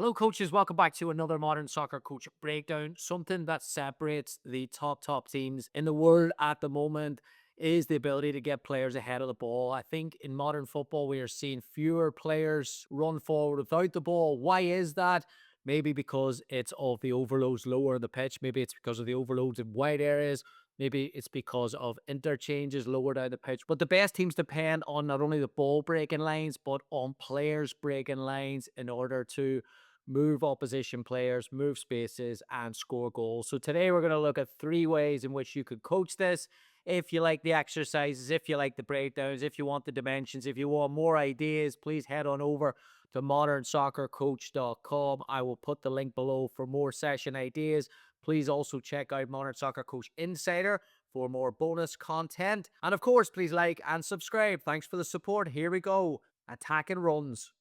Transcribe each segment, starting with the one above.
Hello, coaches. Welcome back to another Modern Soccer Coach Breakdown. Something that separates the top teams in the world at the moment is the ability to get players ahead of the ball. I think in modern football, we are seeing fewer players run forward without the ball. Why is that? Maybe because it's of the overloads lower in the pitch. Maybe it's because of the overloads in wide areas. Maybe it's because of interchanges lower down the pitch. But the best teams depend on not only the ball breaking lines, but on players breaking lines in order to move opposition players, move spaces, and score goals. So today we're going to look at 3 ways in which you could coach this. If you like the exercises, if you like the breakdowns, if you want the dimensions, if you want more ideas, please head on over to modernsoccercoach.com. I will put the link below for more session ideas. Please also check out Modern Soccer Coach Insider for more bonus content. And of course, please like and subscribe. Thanks for the support. Here we go. Attacking runs.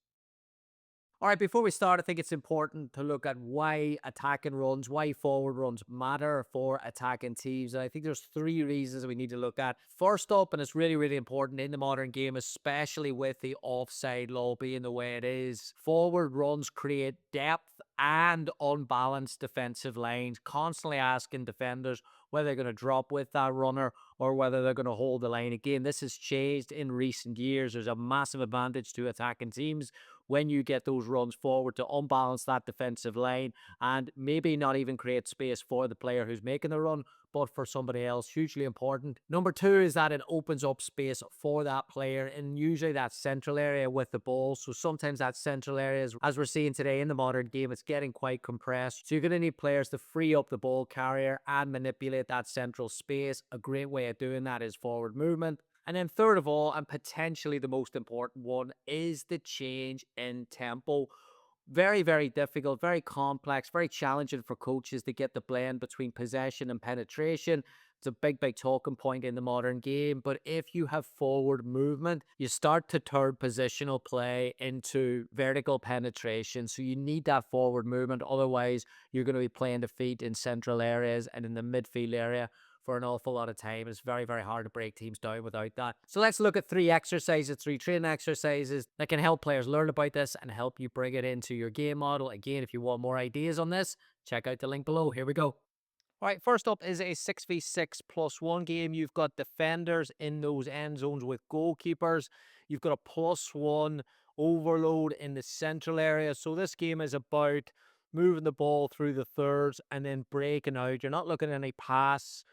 All right, before we start, I think it's important to look at why attacking runs, why forward runs matter for attacking teams. And I think there's 3 reasons we need to look at. First up, and it's really important in the modern game, especially with the offside law being the way it is, forward runs create depth and unbalanced defensive lines, constantly asking defenders whether they're going to drop with that runner or whether they're going to hold the line. Again, this has changed in recent years. There's a massive advantage to attacking teams when you get those runs forward to unbalance that defensive line and maybe not even create space for the player who's making the run, but for somebody else. Hugely important. Number 2 is that it opens up space for that player in usually that central area with the ball. So sometimes that central area, as we're seeing today in the modern game, it's getting quite compressed. So you're going to need players to free up the ball carrier and manipulate that central space. A great way of doing that is forward movement. And then third of all, and potentially the most important one, is the change in tempo. Very difficult, very complex, very challenging for coaches to get the blend between possession and penetration. It's a big talking point in the modern game. But if you have forward movement, you start to turn positional play into vertical penetration. So you need that forward movement. Otherwise, you're going to be playing the feet in central areas and in the midfield area for an awful lot of time. It's very hard to break teams down without that. So let's look at 3 training exercises that can help players learn about this and help you bring it into your game model. Again, if you want more ideas on this, check out the link below. Here we go. All right, first up is a 6v6+1 game. You've got defenders in those end zones with goalkeepers. You've got a +1 overload in the central area. So this game is about moving the ball through the thirds and then breaking out. You're not looking at any pass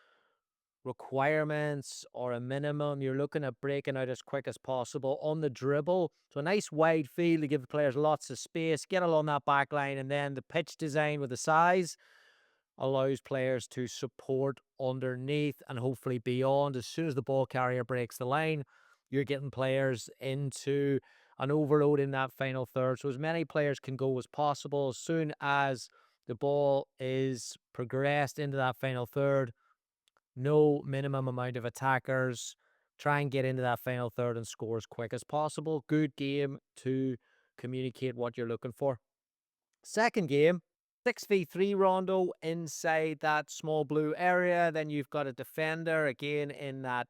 requirements or a minimum. You're looking at breaking out as quick as possible on the dribble. So a nice wide field to give the players lots of space, get along that back line, and then the pitch design with the size allows players to support underneath and hopefully beyond. As soon as the ball carrier breaks the line, you're getting players into an overload in that final third. So as many players can go as possible. As soon as the ball is progressed into that final third, no minimum amount of attackers. Try and get into that final third and score as quick as possible. Good game to communicate what you're looking for. Second game, 6v3 Rondo inside that small blue area. Then you've got a defender again in that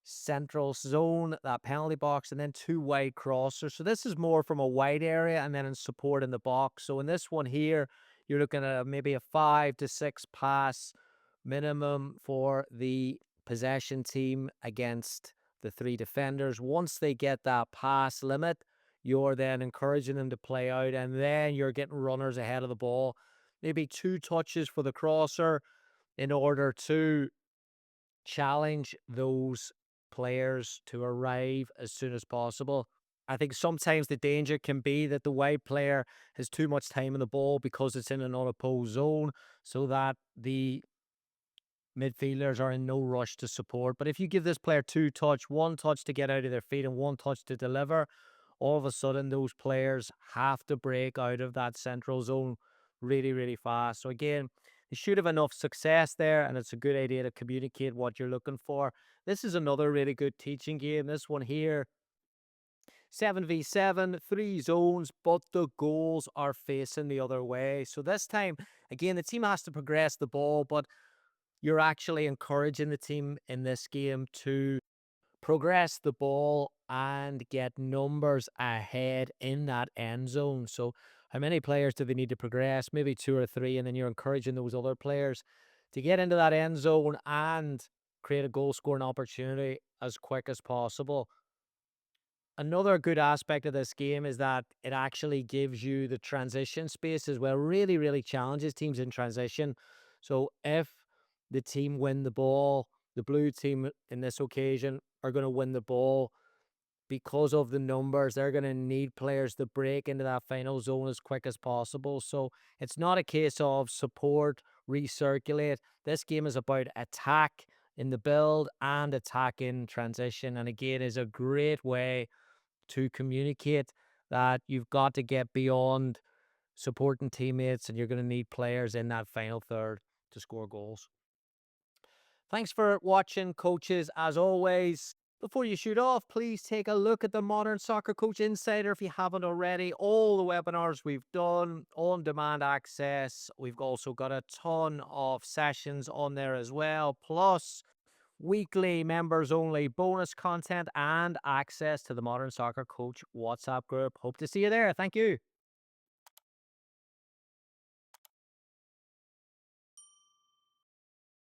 central zone, that penalty box, and then 2 wide crossers. So this is more from a wide area and then in support in the box. So in this one here, you're looking at maybe a 5 to 6 pass minimum for the possession team against the 3 defenders. Once they get that pass limit, you're then encouraging them to play out, and then you're getting runners ahead of the ball. Maybe 2 touches for the crosser in order to challenge those players to arrive as soon as possible. I think sometimes the danger can be that the wide player has too much time on the ball because it's in an unopposed zone, so that the midfielders are in no rush to support. But if you give this player 2 touch, 1 touch to get out of their feet and 1 touch to deliver, all of a sudden those players have to break out of that central zone really fast. So again, you should have enough success there, and it's a good idea to communicate what you're looking for. This is another really good teaching game. This one here, 7v7, 3 zones, but the goals are facing the other way. So this time, again, the team has to progress the ball, but you're actually encouraging the team in this game to progress the ball and get numbers ahead in that end zone. So How many players do they need to progress? Maybe two or three, and then you're encouraging those other players to get into that end zone and create a goal scoring opportunity as quick as possible. Another good aspect of this game is that it actually gives you the transition space as well. Really, really challenges teams in transition. So if the team win the ball, the blue team in this occasion are going to win the ball because of the numbers. They're going to need players to break into that final zone as quick as possible. So it's not a case of support, recirculate. This game is about attack in the build and attack in transition. And again, is a great way to communicate that you've got to get beyond supporting teammates and you're going to need players in that final third to score goals. Thanks for watching, coaches. As always, before you shoot off, please take a look at the Modern Soccer Coach Insider if you haven't already. All the webinars we've done, on-demand access. We've also got a ton of sessions on there as well, plus weekly members only bonus content and access to the Modern Soccer Coach WhatsApp group. Hope to see you there. Thank you.